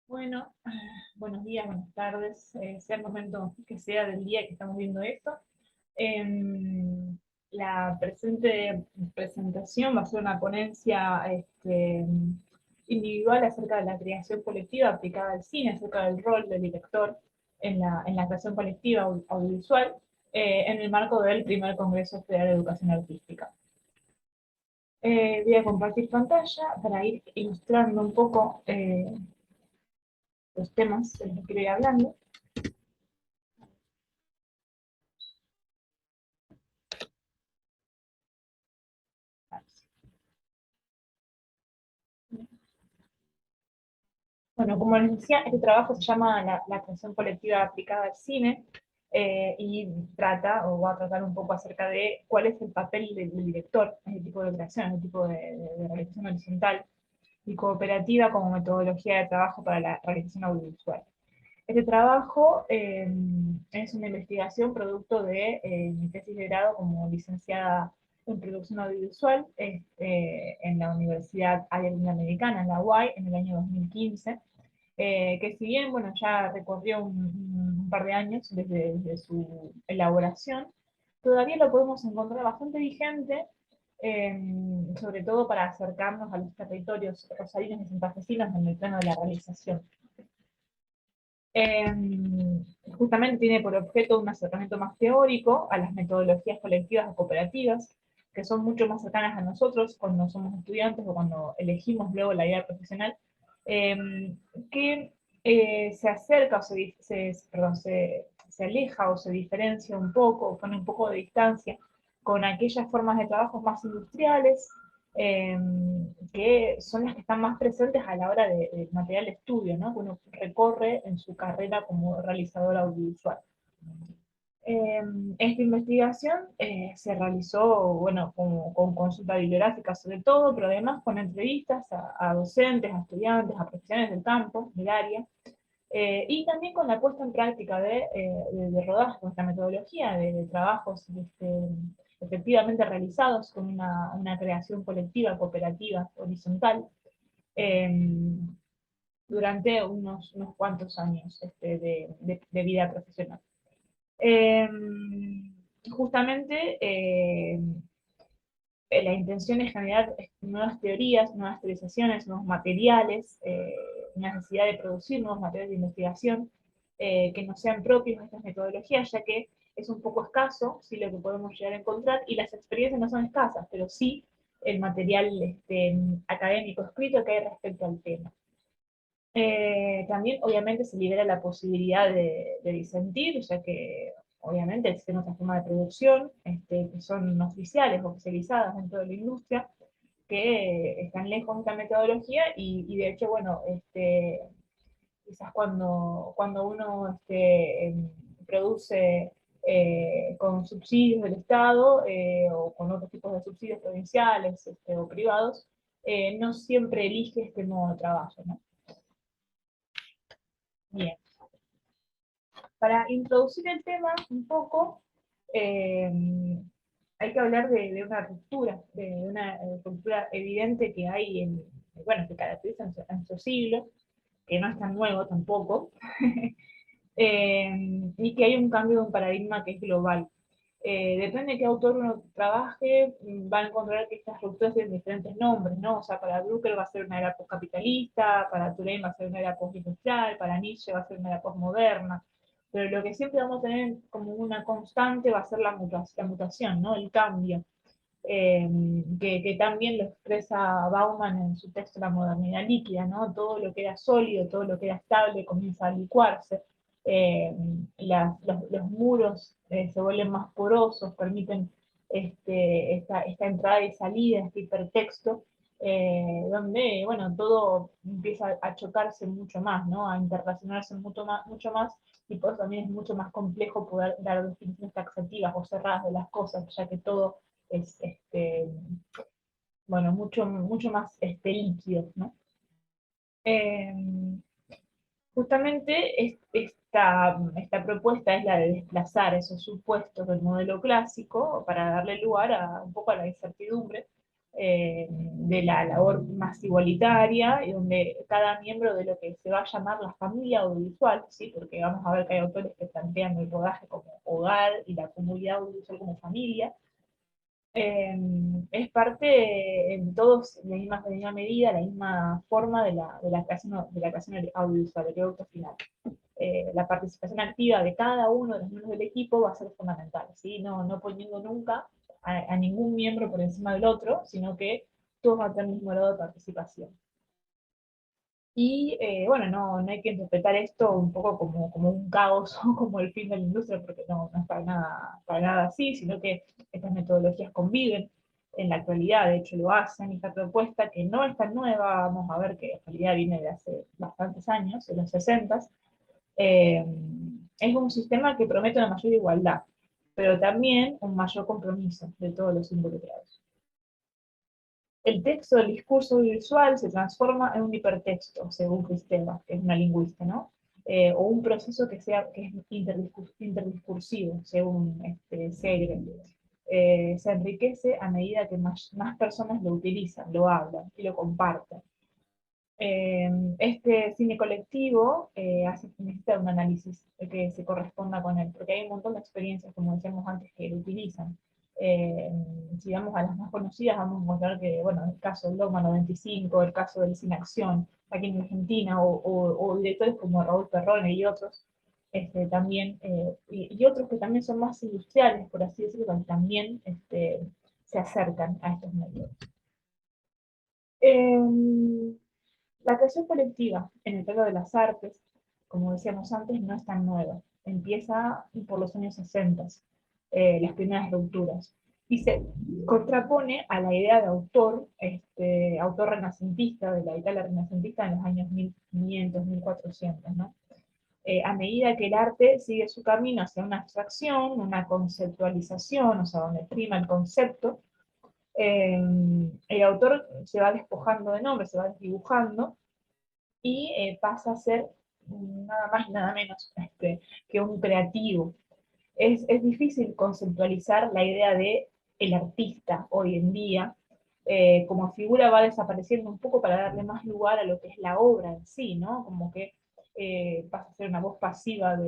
Bueno, buenos días, buenas tardes, sea el momento que sea del día que estamos viendo esto. Em, la presente presentación va a ser una ponencia individual acerca de la creación colectiva aplicada al cine, acerca del rol del director en la creación colectiva audiovisual, en el marco del primer Congreso Federal de Educación Artística. Voy a compartir pantalla para ir ilustrando un poco los temas de los que quiero ir hablando. Bueno, como les decía, este trabajo se llama la creación colectiva aplicada al cine, y trata, o va a tratar un poco acerca de cuál es el papel del director en el tipo de creación, en el tipo de realización horizontal y cooperativa como metodología de trabajo para la realización audiovisual. Este trabajo es una investigación producto de mi tesis de grado como licenciada en producción audiovisual en la Universidad Área Americana, en la UAI, en el año 2015, que si bien, bueno, ya recorrió un par de años desde su elaboración, todavía lo podemos encontrar bastante vigente, sobre todo para acercarnos a los territorios rosarinos y santafesinos en el plano de la realización. Eh, Justamente tiene por objeto un acercamiento más teórico a las metodologías colectivas o cooperativas, que son mucho más cercanas a nosotros cuando somos estudiantes o cuando elegimos luego la vida profesional, eh, que se acerca o se aleja o se diferencia un poco, o pone un poco de distancia con aquellas formas de trabajo más industriales, eh, que son las que están más presentes a la hora de material de estudio, ¿no? Que uno recorre en su carrera como realizador audiovisual. Eh, Esta investigación se realizó, bueno, con consulta bibliográfica sobre todo, pero además con entrevistas a docentes, a estudiantes, a profesionales del campo, del área, y también con la puesta en práctica de rodaje, con esta metodología de trabajos efectivamente realizados con una creación colectiva, cooperativa, horizontal, eh, durante unos cuantos años de vida profesional. Eh, Justamente la intención es generar nuevas teorías, nuevas teorizaciones, nuevos materiales, una necesidad de producir nuevos materiales de investigación que no sean propios de estas metodologías, ya que es un poco escaso, sí, lo que podemos llegar a encontrar, y las experiencias no son escasas, pero sí el material académico escrito que hay respecto al tema. También, obviamente, se libera la posibilidad de disentir, ya que, obviamente, existen otras formas de producción que son no oficiales, oficializadas dentro de la industria, que están lejos de esta metodología y de hecho, bueno, quizás cuando uno produce con subsidios del Estado o con otros tipos de subsidios provinciales o privados, no siempre elige este modo de trabajo, ¿no? Bien. Para introducir el tema un poco, eh, hay que hablar de una ruptura, de una ruptura evidente que hay bueno, que caracteriza en su siglo, que no es tan nuevo tampoco, y que hay un cambio de un paradigma que es global. Depende de qué autor uno trabaje, va a encontrar que estas rupturas tienen diferentes nombres, ¿no? O sea, para Drucker va a ser una era postcapitalista, para Turén va a ser una era postindustrial, para Nietzsche va a ser una era postmoderna, pero lo que siempre vamos a tener como una constante va a ser la mutación, ¿no? El cambio, eh, que también lo expresa Bauman en su texto La modernidad líquida, ¿no? Todo lo que era sólido, todo lo que era estable comienza a licuarse, eh, los muros se vuelven más porosos, permiten esta entrada y salida, este hipertexto, donde, bueno, todo empieza a chocarse mucho más, ¿no? A interrelacionarse mucho más, y por eso también es mucho más complejo poder dar definiciones taxativas o cerradas de las cosas, ya que todo es bueno, mucho más líquido, ¿no? Eh, Justamente esta propuesta es la de desplazar esos supuestos del modelo clásico para darle lugar un poco a la incertidumbre, de la labor más igualitaria, y donde cada miembro de lo que se va a llamar la familia audiovisual, ¿sí? Porque vamos a ver que hay autores que plantean el rodaje como hogar y la comunidad audiovisual como familia, es parte en todos, de la misma medida, la misma forma de la creación audiovisual, del producto final. La participación activa de cada uno de los miembros del equipo va a ser fundamental, ¿sí? No poniendo nunca a ningún miembro por encima del otro, sino que todos van a tener el mismo grado de participación. Y bueno, no hay que interpretar esto un poco como un caos o como el fin de la industria, porque no es para nada así, sino que estas metodologías conviven en la actualidad, de hecho lo hacen, y esta propuesta que no es tan nueva, vamos a ver que en realidad viene de hace bastantes años, de los 60, eh, es un sistema que promete una mayor igualdad, pero también un mayor compromiso de todos los involucrados. El texto del discurso audiovisual se transforma en un hipertexto, según Kristeva, que es una lingüista, ¿no? O un proceso que es interdiscursivo, según Segre. Se enriquece a medida que más personas lo utilizan, lo hablan y lo comparten. Este cine colectivo necesita un análisis que se corresponda con él, porque hay un montón de experiencias, como decíamos antes, que lo utilizan. Eh, si vamos a las más conocidas, vamos a encontrar que, bueno, el caso del Dogma 95, el caso del Cine Acción, aquí en Argentina, o directores como Raúl Perrone y otros, también, y otros que también son más industriales, por así decirlo, que también se acercan a estos métodos. La creación colectiva en el plano de las artes, como decíamos antes, no es tan nueva. Empieza por los años 60, las primeras rupturas, y se contrapone a la idea de autor renacentista, de la Italia renacentista en los años 1500, 1400, ¿no? A medida que el arte sigue su camino hacia una abstracción, una conceptualización, o sea, donde prima el concepto, el autor se va despojando de nombres, se va desdibujando, y pasa a ser nada más y nada menos que un creativo. Es difícil conceptualizar la idea de el artista hoy en día. Como figura va desapareciendo un poco para darle más lugar a lo que es la obra en sí, ¿no? Como que pasa a ser una voz pasiva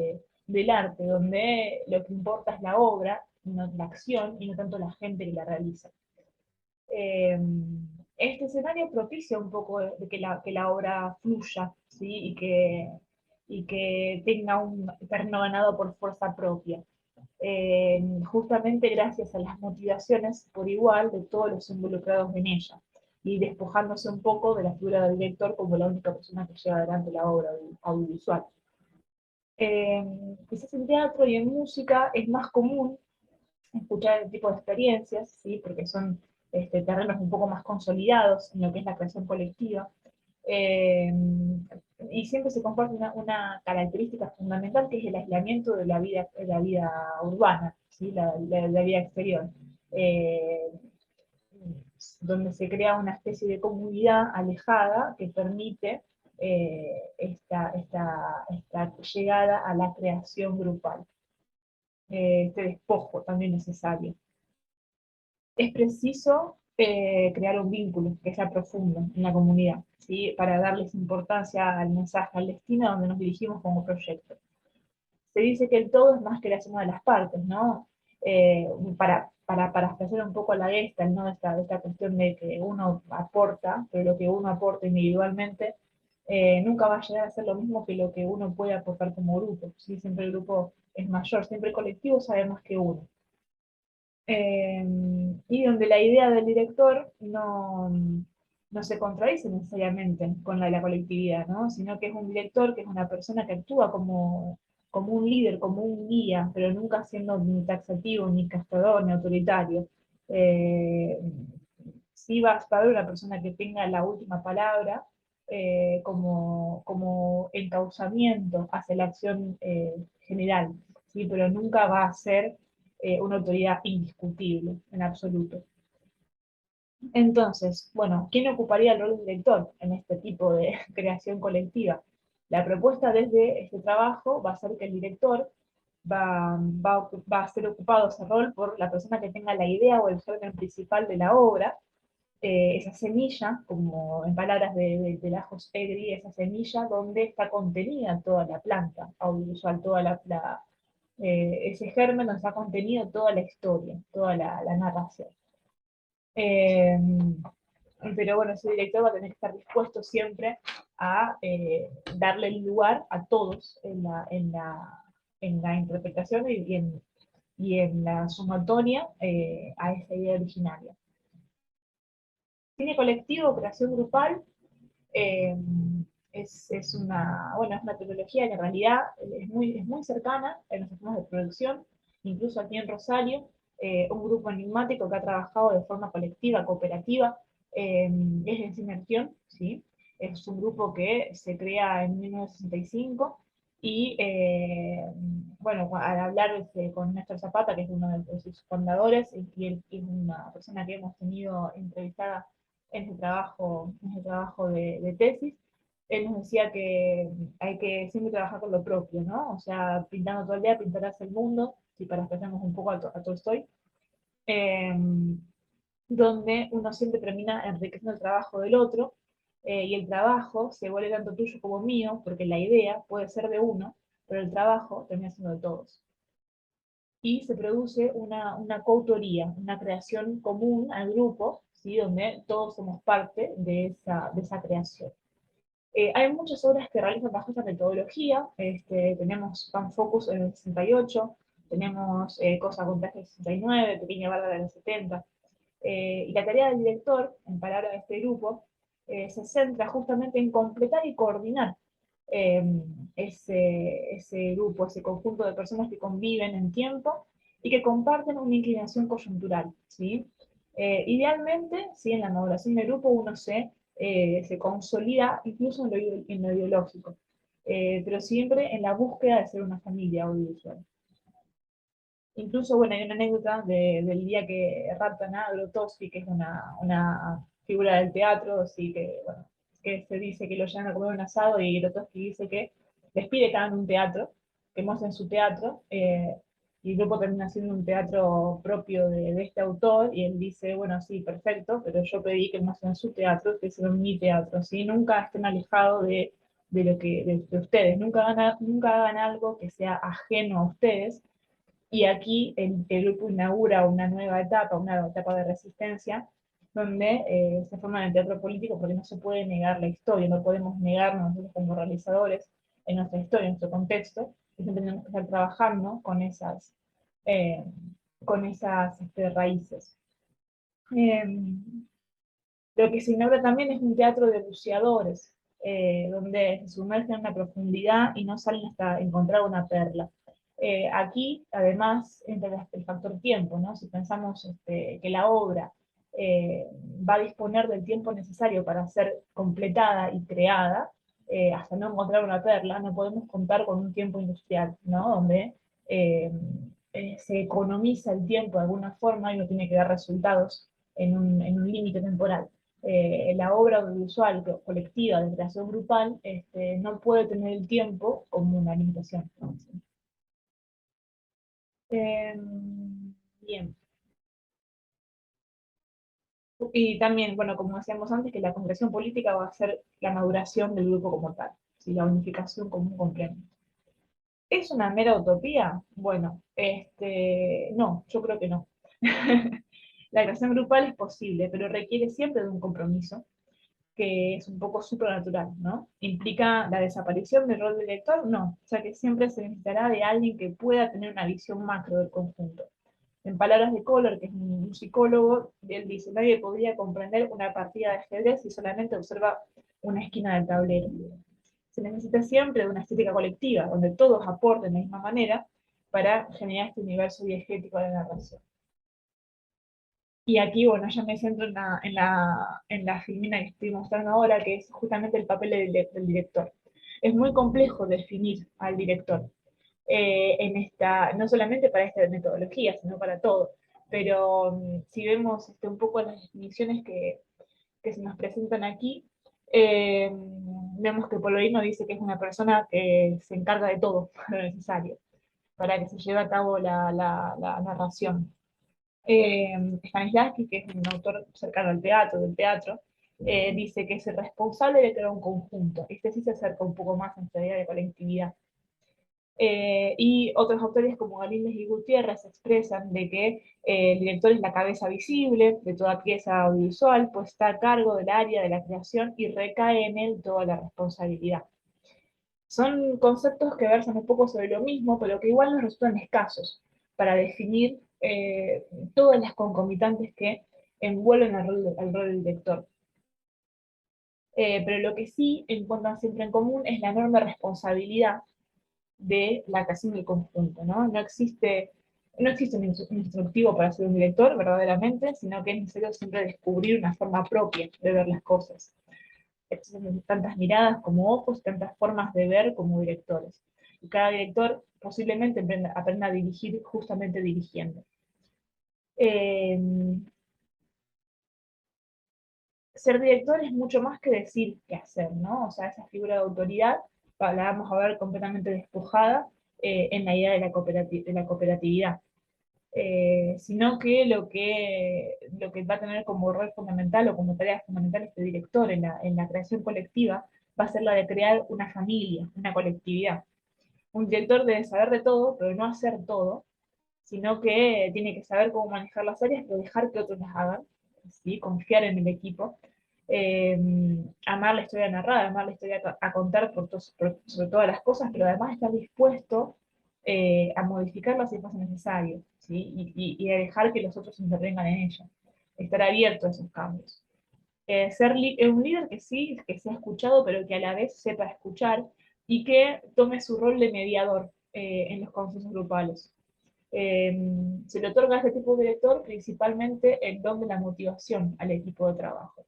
del arte, donde lo que importa es la obra, no la acción, y no tanto la gente que la realiza. Eh, este escenario propicia un poco de que la obra fluya, ¿sí? Y que tenga un terreno ganado por fuerza propia. Justamente gracias a las motivaciones por igual de todos los involucrados en ella, y despojándose un poco de la figura del director como la única persona que lleva adelante la obra audiovisual. Quizás en teatro y en música es más común escuchar este tipo de experiencias, ¿sí? Porque son terrenos un poco más consolidados en lo que es la creación colectiva. Eh, y siempre se comparte una característica fundamental, que es el aislamiento de la vida urbana, ¿sí? La vida exterior, eh, donde se crea una especie de comunidad alejada que permite esta llegada a la creación grupal, este despojo también necesario. Es preciso crear un vínculo que sea profundo en la comunidad, ¿sí? Para darles importancia al mensaje, al destino a donde nos dirigimos como proyecto. Se dice que el todo es más que la suma de las partes, ¿no? Para expresar un poco la Gestalt, ¿no? Esta cuestión de que uno aporta, pero lo que uno aporta individualmente nunca va a llegar a ser lo mismo que lo que uno puede aportar como grupo, ¿sí? Siempre el grupo es mayor, siempre el colectivo sabe más que uno. Y donde la idea del director no se contradice necesariamente con la de la colectividad, ¿no? Sino que es un director, que es una persona que actúa como un líder, como un guía, pero nunca siendo ni taxativo, ni castrador, ni autoritario. Eh, sí va a haber una persona que tenga la última palabra, como encauzamiento hacia la acción general, ¿sí? Pero nunca va a ser una autoridad indiscutible, en absoluto. Entonces, bueno, ¿quién ocuparía el rol de director en este tipo de creación colectiva? La propuesta desde este trabajo va a ser que el director va a ser ocupado ese rol por la persona que tenga la idea o el germen principal de la obra, esa semilla, como en palabras de Lajos Egri, esa semilla donde está contenida toda la planta audiovisual, ese germen donde está contenida toda la historia, toda la narración. Eh, pero bueno, ese director va a tener que estar dispuesto siempre a darle el lugar a todos en la interpretación y en la sumatoria a esa idea originaria. Cine colectivo, creación grupal, eh, bueno, es una tecnología que en realidad es muy cercana en los sistemas de producción, incluso aquí en Rosario, un grupo enigmático que ha trabajado de forma colectiva, cooperativa, es en Sinergión, ¿sí? Es un grupo que se crea en 1965 y, bueno, al hablar con Néstor Zapata, que es uno de sus fundadores, y él es una persona que hemos tenido entrevistada en ese trabajo de tesis, él nos decía que hay que siempre trabajar con lo propio, ¿no? O sea, pintando todo el día, pintarás el mundo, si parafraseamos un poco a Tolstoy, eh, donde uno siempre termina enriqueciendo el trabajo del otro, y el trabajo se vuelve tanto tuyo como mío, porque la idea puede ser de uno, pero el trabajo termina siendo de todos. Y se produce una coautoría, una creación común al grupo, ¿sí? Donde todos somos parte de esa creación. Hay muchas obras que realizan bajo esta metodología. Tenemos Pan Focus en el 68, tenemos Cosa Contagia en el 69, Pequeña Bárbara en el 70. Y la tarea del director, en palabras de este grupo, se centra justamente en completar y coordinar eh, ese grupo, ese conjunto de personas que conviven en tiempo y que comparten una inclinación coyuntural, ¿sí? Idealmente, ¿sí? En la maduración del grupo uno se consolida incluso en lo ideológico, pero siempre en la búsqueda de ser una familia audiovisual. Incluso, bueno, hay una anécdota del día que raptan a Grotowski, que es una figura del teatro, así que, bueno, que se dice que lo llevan a comer un asado y Grotowski dice que les pide que hagan un teatro, que muestren su teatro, y el grupo termina siendo un teatro propio de este autor, y él dice, bueno, sí, perfecto, pero yo pedí que muestren su teatro, que es mi teatro, ¿sí? Nunca estén alejados de ustedes, nunca hagan algo que sea ajeno a ustedes, y aquí el grupo inaugura una etapa de resistencia, donde se forma el teatro político porque no se puede negar la historia, no podemos negarnos nosotros como realizadores en nuestra historia, en nuestro contexto, y siempre tenemos que estar trabajando eh, con esas raíces. Eh, lo que se inaugura también es un teatro de buceadores, donde se sumergen en una profundidad y no salen hasta encontrar una perla. Aquí, además, entra el factor tiempo, ¿no? Si pensamos que la obra va a disponer del tiempo necesario para ser completada y creada, hasta no encontrar una perla, no podemos contar con un tiempo industrial, ¿no? Donde eh, se economiza el tiempo de alguna forma y no tiene que dar resultados en un límite temporal. La obra audiovisual colectiva de creación grupal no puede tener el tiempo como una limitación. Eh, Bien. Y también, bueno, como decíamos antes, que la concreción política va a ser la maduración del grupo como tal, ¿sí? La unificación como un complemento. ¿Es una mera utopía? Bueno, no, yo creo que no. La creación grupal es posible, pero requiere siempre de un compromiso que es un poco supernatural, ¿no? ¿Implica la desaparición del rol del lector? No, ya que siempre se necesitará de alguien que pueda tener una visión macro del conjunto. En palabras de Kohler, que es un psicólogo, él dice, nadie podría comprender una partida de ajedrez si solamente observa una esquina del tablero. Se necesita siempre de una estética colectiva, donde todos aporten de la misma manera para generar este universo diegético de la narración. Y aquí, bueno, ya me centro en la filmina que estoy mostrando ahora, que es justamente el papel del director. Es muy complejo definir al director, no solamente para esta metodología, sino para todo. Pero si vemos un poco las definiciones que se nos presentan aquí, eh, vemos que Polorino dice que es una persona que se encarga de todo lo necesario para que se lleve a cabo la narración. Stanislavski, que es un autor cercano al teatro, del teatro, dice que es el responsable de crear un conjunto. Este sí se acerca un poco más a esta idea de colectividad. Y otros autores como Galíndez y Gutiérrez expresan de que el director es la cabeza visible de toda pieza audiovisual, pues está a cargo del área de la creación y recae en él toda la responsabilidad. Son conceptos que versan un poco sobre lo mismo, pero que igual nos resultan escasos para definir todas las concomitantes que envuelven al rol del director. Pero lo que sí encuentran siempre en común es la enorme responsabilidad de la creación del conjunto, ¿no? No existe un instructivo para ser un director, verdaderamente, sino que es necesario siempre descubrir una forma propia de ver las cosas. Existen tantas miradas como ojos, tantas formas de ver como directores. Y cada director posiblemente aprenda a dirigir justamente dirigiendo. Eh, Ser director es mucho más que decir qué hacer, ¿no? O sea, esa figura de autoridad la vamos a ver completamente despojada en la idea de la cooperatividad. Sino que lo que va a tener como rol fundamental o como tarea fundamental este director en la creación colectiva va a ser la de crear una familia, una colectividad. Un director debe saber de todo, pero no hacer todo, sino que tiene que saber cómo manejar las áreas, pero dejar que otros las hagan, ¿sí? Confiar en el equipo, eh, amar la historia narrada, amar la historia a contar sobre todas las cosas, pero además estar dispuesto a modificarla si fuese necesario, ¿sí? Y a dejar que los otros intervengan en ella, estar abierto a esos cambios. Ser un líder que sí, que sea escuchado, pero que a la vez sepa escuchar y que tome su rol de mediador en los consensos grupales. Eh, Se le otorga a este tipo de director principalmente el don de la motivación al equipo de trabajo.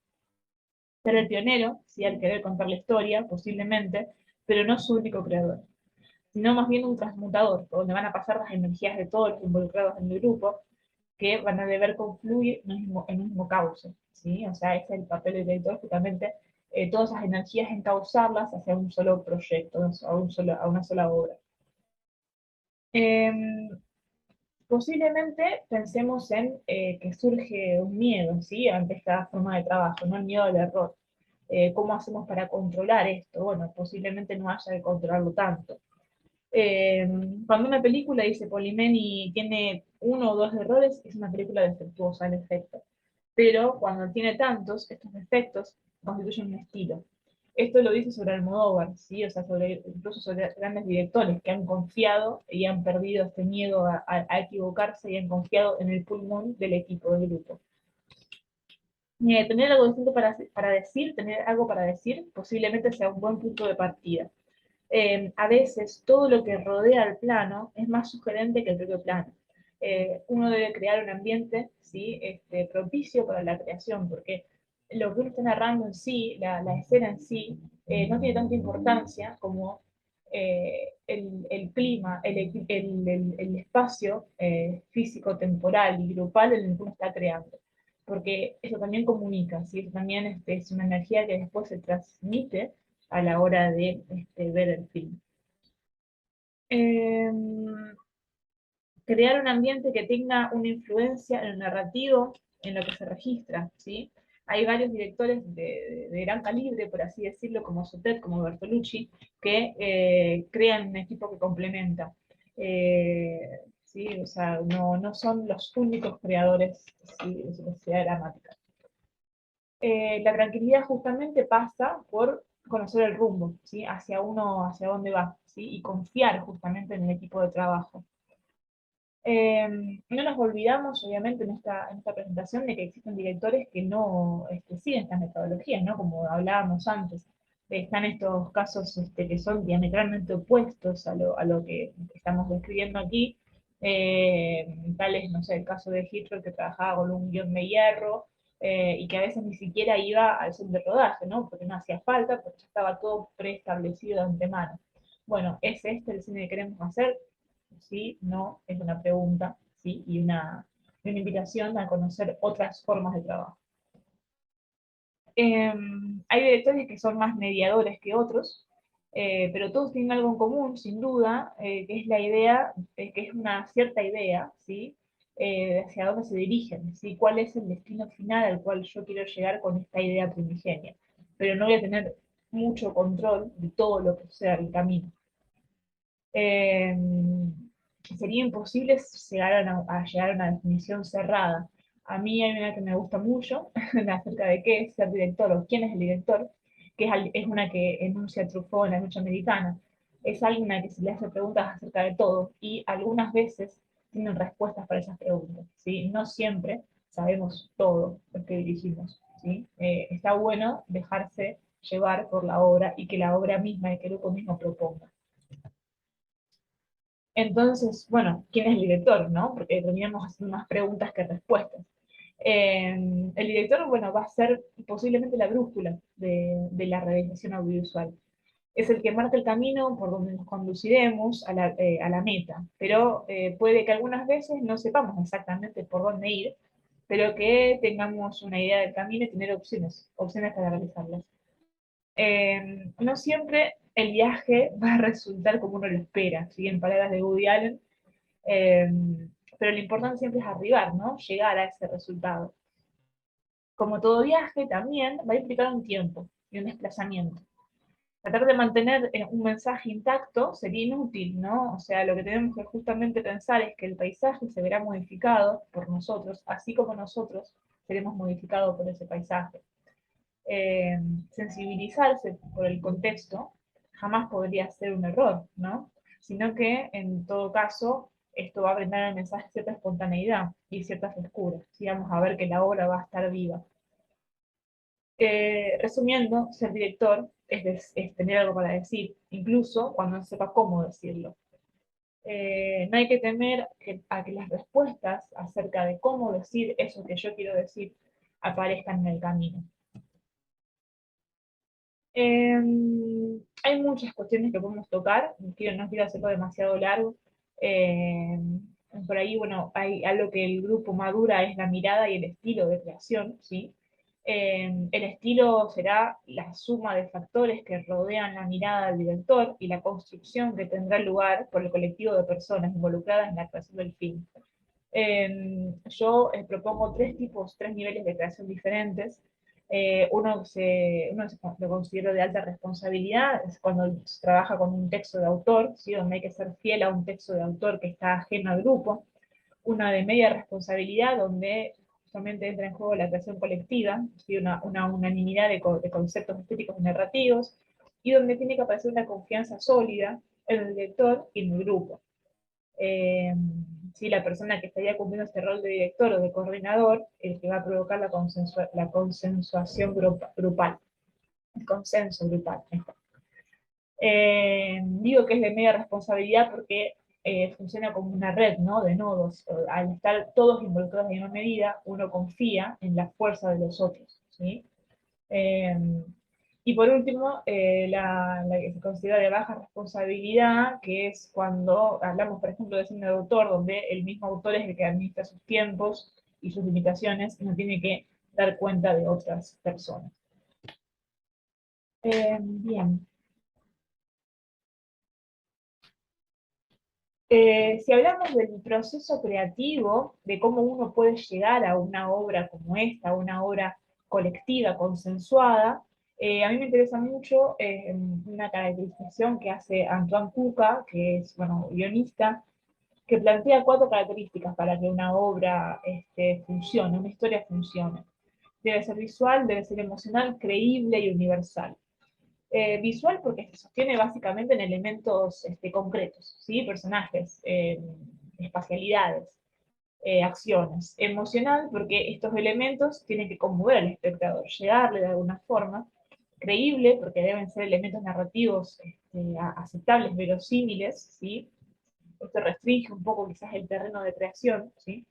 Ser el pionero, sí, al querer contar la historia, posiblemente, pero no su único creador, sino más bien un transmutador, donde van a pasar las energías de todos los involucrados en el grupo, que van a deber confluir en un mismo cauce, ¿sí? O sea, ese es el papel del director, justamente todas esas energías encauzarlas hacia un solo proyecto, a una sola obra. Eh, Posiblemente pensemos en que surge un miedo, ¿sí? Ante esta forma de trabajo, ¿no? El miedo al error. ¿Cómo hacemos para controlar esto? Bueno, posiblemente no haya que controlarlo tanto. Eh, Cuando una película dice Polimeni tiene uno o dos errores, es una película defectuosa en efecto. Pero cuando tiene tantos, estos defectos constituyen un estilo. Esto lo dice sobre Almodóvar, ¿sí? O sea, incluso sobre grandes directores que han confiado y han perdido este miedo a equivocarse y han confiado en el pulmón del equipo, del grupo. Tener algo distinto para decir, tener algo para decir, posiblemente sea un buen punto de partida. A veces todo lo que rodea al plano es más sugerente que el propio plano. Uno debe crear un ambiente, ¿sí? Propicio para la creación, porque lo que uno está narrando en sí, la escena en sí, no tiene tanta importancia como el clima, el espacio físico, temporal y grupal en el que uno está creando. Porque eso también comunica, ¿sí? Eso también es una energía que después se transmite a la hora de ver el film. Eh, Crear un ambiente que tenga una influencia en el narrativo, en lo que se registra, ¿sí? Hay varios directores de gran calibre, por así decirlo, como Sotet, como Bertolucci, que crean un equipo que complementa. ¿Sí? O sea, no son los únicos creadores, ¿sí? De su capacidad dramática. La tranquilidad justamente pasa por conocer el rumbo, ¿sí? Hacia uno, hacia dónde va, ¿sí? Y confiar justamente en el equipo de trabajo. No nos olvidamos, obviamente, en esta presentación de que existen directores que no siguen estas metodologías, ¿no? Como hablábamos antes. Están estos casos que son diametralmente opuestos a lo que estamos describiendo aquí. Tal es, no sé, el caso de Hitchcock que trabajaba con un guión de hierro y que a veces ni siquiera iba al set de rodaje, ¿no? Porque no hacía falta, porque ya estaba todo preestablecido de antemano. Bueno, ¿es este el cine que queremos hacer? Sí, no, es una pregunta, ¿sí? Y una invitación a conocer otras formas de trabajo. Hay directores que son más mediadores que otros, pero todos tienen algo en común, sin duda, que es la idea, que es una cierta idea, ¿sí? hacia dónde se dirigen, ¿sí? Cuál es el destino final al cual yo quiero llegar con esta idea primigenia. Pero no voy a tener mucho control de todo lo que sea el camino. Eh, Sería imposible llegar a llegar a una definición cerrada. A mí hay una que me gusta mucho, acerca de qué es ser director o quién es el director, que es una que enuncia Truffaut en La Lucha Americana. Es alguien a que se le hace preguntas acerca de todo y algunas veces tienen respuestas para esas preguntas, ¿sí? No siempre sabemos todo lo que dirigimos, ¿sí? Está bueno dejarse llevar por la obra y que la obra misma, y que el grupo mismo proponga. Entonces, bueno, ¿quién es el director, no? Porque teníamos haciendo más preguntas que respuestas. El director, bueno, va a ser posiblemente la brújula de la realización audiovisual. Es el que marca el camino por donde nos conduciremos a la meta, pero puede que algunas veces no sepamos exactamente por dónde ir, pero que tengamos una idea del camino y tener opciones para realizarlas. No siempre el viaje va a resultar como uno lo espera, ¿sí? En palabras de Woody Allen, eh, pero lo importante siempre es arribar, ¿no? Llegar a ese resultado. Como todo viaje, también va a implicar un tiempo y un desplazamiento. Tratar de mantener un mensaje intacto sería inútil, ¿no? O sea, lo que tenemos que justamente pensar es que el paisaje se verá modificado por nosotros, así como nosotros seremos modificados por ese paisaje. eh, Sensibilizarse por el contexto jamás podría ser un error, ¿no? Sino que en todo caso esto va a brindar al mensaje cierta espontaneidad y cierta frescura. Si vamos a ver que la obra va a estar viva. Resumiendo, ser director es tener algo para decir, incluso cuando no sepa cómo decirlo. No hay que temer a que las respuestas acerca de cómo decir eso que yo quiero decir aparezcan en el camino. Hay muchas cuestiones que podemos tocar, no quiero hacerlo demasiado largo. Eh, por ahí, bueno, hay algo que el grupo madura, es la mirada y el estilo de creación, ¿sí? El estilo será la suma de factores que rodean la mirada del director y la construcción que tendrá lugar por el colectivo de personas involucradas en la creación del film. Yo propongo tres niveles de creación diferentes. Lo considero de alta responsabilidad, es cuando se trabaja con un texto de autor, ¿sí? Donde hay que ser fiel a un texto de autor que está ajeno al grupo. Una de media responsabilidad, donde justamente entra en juego la creación colectiva, ¿sí? Una unanimidad de conceptos estéticos y narrativos, y donde tiene que aparecer una confianza sólida en el lector y en el grupo. eh, sí, la persona que estaría cumpliendo este rol de director o de coordinador, el que va a provocar la consensuación grupal, el consenso grupal. Digo que es de media responsabilidad porque funciona como una red, ¿no? De nodos. Al estar todos involucrados en una medida, uno confía en la fuerza de los otros, ¿sí? Eh, y por último, la que se considera de baja responsabilidad, que es cuando hablamos, por ejemplo, de cine de autor, donde el mismo autor es el que administra sus tiempos y sus limitaciones y no tiene que dar cuenta de otras personas. Bien. Si hablamos del proceso creativo, de cómo uno puede llegar a una obra como esta, una obra colectiva, consensuada, a mí me interesa mucho una caracterización que hace Antoine Cuca, que es, bueno, guionista, que plantea cuatro características para que una obra funcione, una historia funcione. Debe ser visual, debe ser emocional, creíble y universal. Visual porque se sostiene básicamente en elementos concretos, ¿sí? Personajes, espacialidades, acciones. Emocional porque estos elementos tienen que conmover al espectador, llegarle de alguna forma. Creíble porque deben ser elementos narrativos aceptables, verosímiles, ¿sí? Esto restringe un poco quizás el terreno de creación, ¿sí?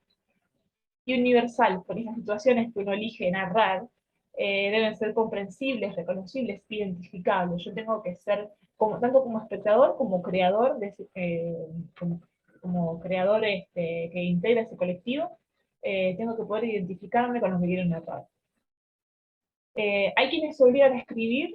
Y universal, porque las situaciones que uno elige narrar deben ser comprensibles, reconocibles, identificables. Yo tengo que ser, tanto como espectador como creador, como creador que integra ese colectivo, tengo que poder identificarme con lo que quiero narrar. Hay quienes se obligan a escribir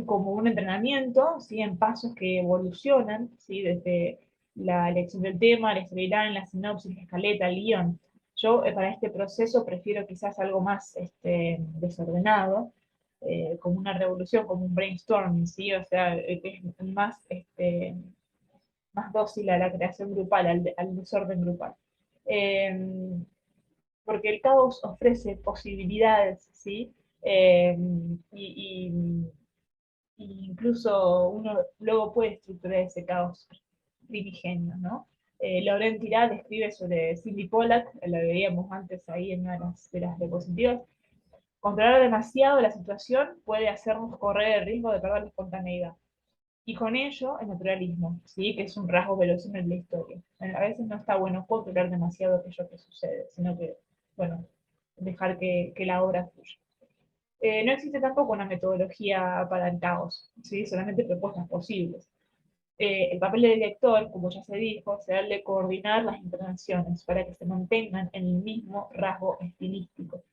como un entrenamiento, ¿sí? En pasos que evolucionan, ¿sí? Desde la elección del tema, la storyline, la sinopsis, la escaleta, el guión. Yo para este proceso prefiero quizás algo más desordenado, como una revolución, como un brainstorming, ¿sí? O sea, que es más, más dócil a la creación grupal, al desorden grupal. Eh, Porque el caos ofrece posibilidades, ¿sí? Eh, y, y- y incluso uno luego puede estructurar ese caos primigenio, ¿no? Laurent Tirard escribe sobre Cindy Pollack, la veíamos antes ahí en una de las diapositivas. Controlar demasiado la situación puede hacernos correr el riesgo de perder la espontaneidad. Y con ello, el naturalismo, ¿sí? Que es un rasgo verosímil de la historia. A veces no está bueno controlar demasiado aquello que sucede, sino que, bueno, dejar que la obra fluya. No existe tampoco una metodología para el caos, ¿sí? Solamente propuestas posibles. El papel del director, como ya se dijo, será el de coordinar las intervenciones para que se mantengan en el mismo rasgo estilístico.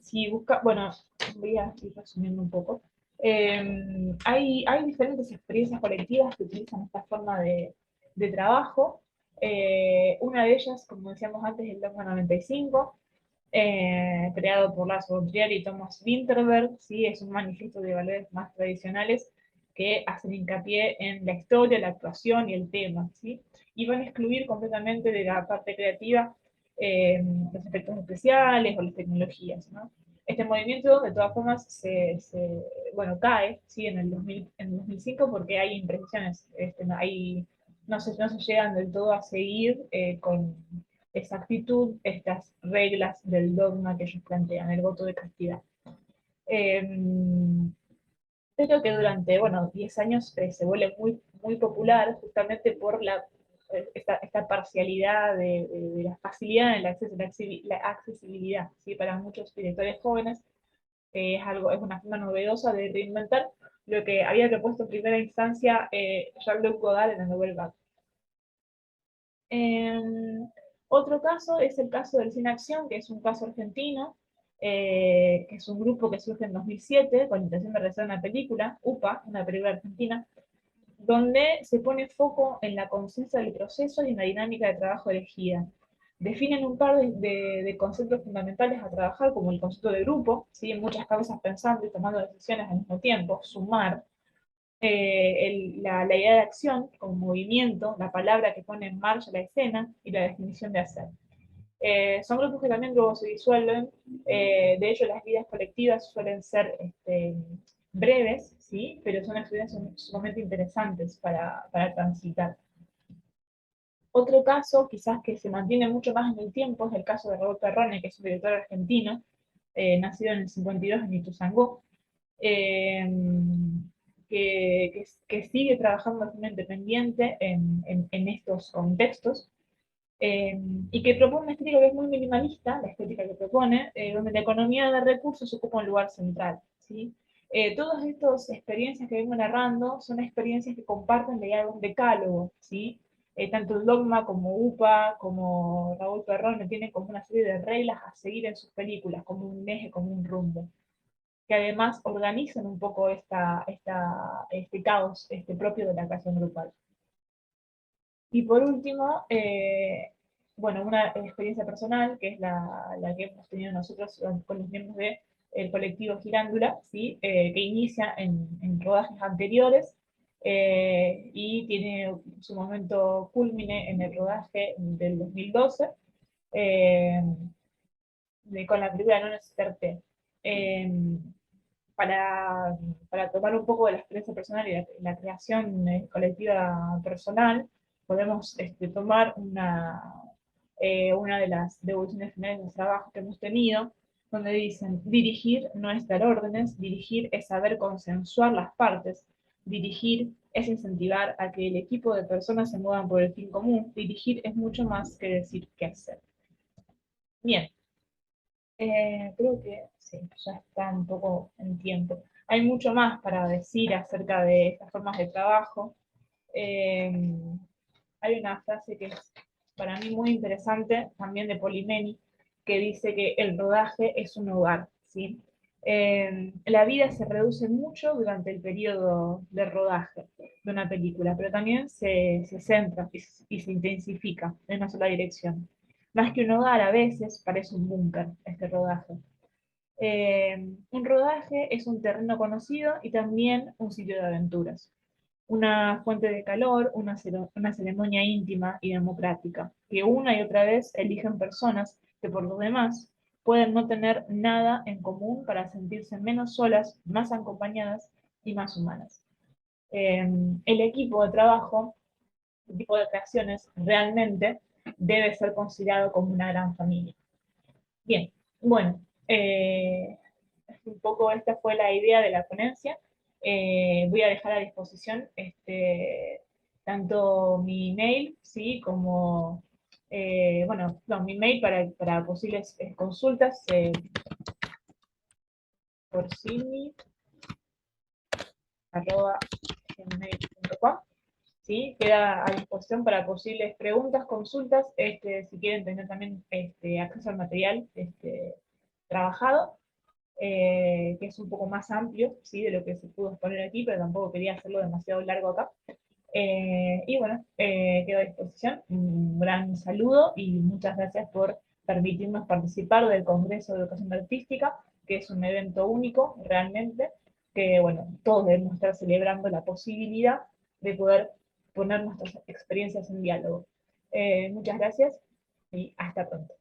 Si busca, bueno, voy a ir resumiendo un poco. Hay diferentes experiencias colectivas que utilizan esta forma de trabajo. Una de ellas, como decíamos antes, es el Dogma 95, creado por Lars von Trier y Thomas Winterberg, ¿sí? Es un manifiesto de valores más tradicionales que hacen hincapié en la historia, la actuación y el tema, ¿sí? Y van a excluir completamente de la parte creativa los efectos especiales o las tecnologías, ¿no? Este movimiento, de todas formas, bueno, cae, ¿sí? En el 2005 porque hay imprecisiones, no se llegan del todo a seguir con exactitud estas reglas del dogma que ellos plantean, el voto de castidad. Eh, Pero que durante, bueno, 10 años se vuelve muy, muy popular justamente por esta parcialidad de la facilidad en el acceso, la accesibilidad, ¿sí? Para muchos directores jóvenes es una forma novedosa de reinventar lo que había propuesto en primera instancia Jean-Luc Godard en la Nouvelle Vague. Eh, Otro caso es el caso del Cine Acción, que es un caso argentino, que es un grupo que surge en 2007 con la intención de realizar una película, UPA, una película argentina, donde se pone foco en la conciencia del proceso y en la dinámica de trabajo elegida. Definen un par de conceptos fundamentales a trabajar, como el concepto de grupo, ¿sí? Muchas cabezas pensando y tomando decisiones al mismo tiempo, sumar, la idea de acción como movimiento, la palabra que pone en marcha la escena y la definición de hacer. Son grupos que también luego se disuelven, de hecho las vidas colectivas suelen ser breves, ¿sí? Pero son experiencias sumamente interesantes para transitar. Otro caso, quizás que se mantiene mucho más en el tiempo, es el caso de Raúl Perrone, que es un director argentino, nacido en el 52 en Ituzaingó, eh, que sigue trabajando de forma independiente en estos contextos, y que propone una estética que es muy minimalista, la estética que propone, donde la economía de recursos ocupa un lugar central, ¿sí? Todas estas experiencias que vengo narrando son experiencias que comparten la idea de un decálogo, ¿sí? Tanto el dogma como UPA, como Raúl Perrón, tienen como una serie de reglas a seguir en sus películas, como un eje, como un rumbo, que además organizan un poco este caos propio de la creación grupal. Y por último, bueno, una experiencia personal, que es la que hemos tenido nosotros con los miembros del colectivo Girándula, ¿sí? Que inicia en rodajes anteriores y tiene su momento culmine en el rodaje del 2012, eh, con la película No Necesitarte. Eh, para, para tomar un poco de la experiencia personal y la creación colectiva personal, podemos tomar una de las devoluciones finales de trabajo que hemos tenido, donde dicen, dirigir no es dar órdenes, dirigir es saber consensuar las partes, dirigir es incentivar a que el equipo de personas se muevan por el fin común, dirigir es mucho más que decir qué hacer. Bien, creo que sí, ya está un poco en tiempo. Hay mucho más para decir acerca de estas formas de trabajo. Eh, Hay una frase que es para mí muy interesante, también de Polimeni, que dice que el rodaje es un hogar, ¿sí? La vida se reduce mucho durante el periodo de rodaje de una película, pero también se centra y se intensifica en una sola dirección. Más que un hogar, a veces parece un búnker este rodaje. Un rodaje es un terreno conocido y también un sitio de aventuras, una fuente de calor, una ceremonia íntima y democrática, que una y otra vez eligen personas que por lo demás pueden no tener nada en común para sentirse menos solas, más acompañadas y más humanas. El equipo de trabajo, el tipo de creaciones, realmente debe ser considerado como una gran familia. Bien, bueno, un poco esta fue la idea de la ponencia. Voy a dejar a disposición tanto mi email, ¿sí? Como, bueno, no, mi mail para posibles consultas, porcini@gmail.com. ¿Sí? Queda a disposición para posibles preguntas, consultas, si quieren tener también acceso al material trabajado, que es un poco más amplio, ¿sí? De lo que se pudo exponer aquí, pero tampoco quería hacerlo demasiado largo acá. Y bueno, quedo a disposición. Un gran saludo y muchas gracias por permitirnos participar del Congreso de Educación Artística, que es un evento único realmente, que bueno, todos debemos estar celebrando la posibilidad de poder poner nuestras experiencias en diálogo. Muchas gracias y hasta pronto.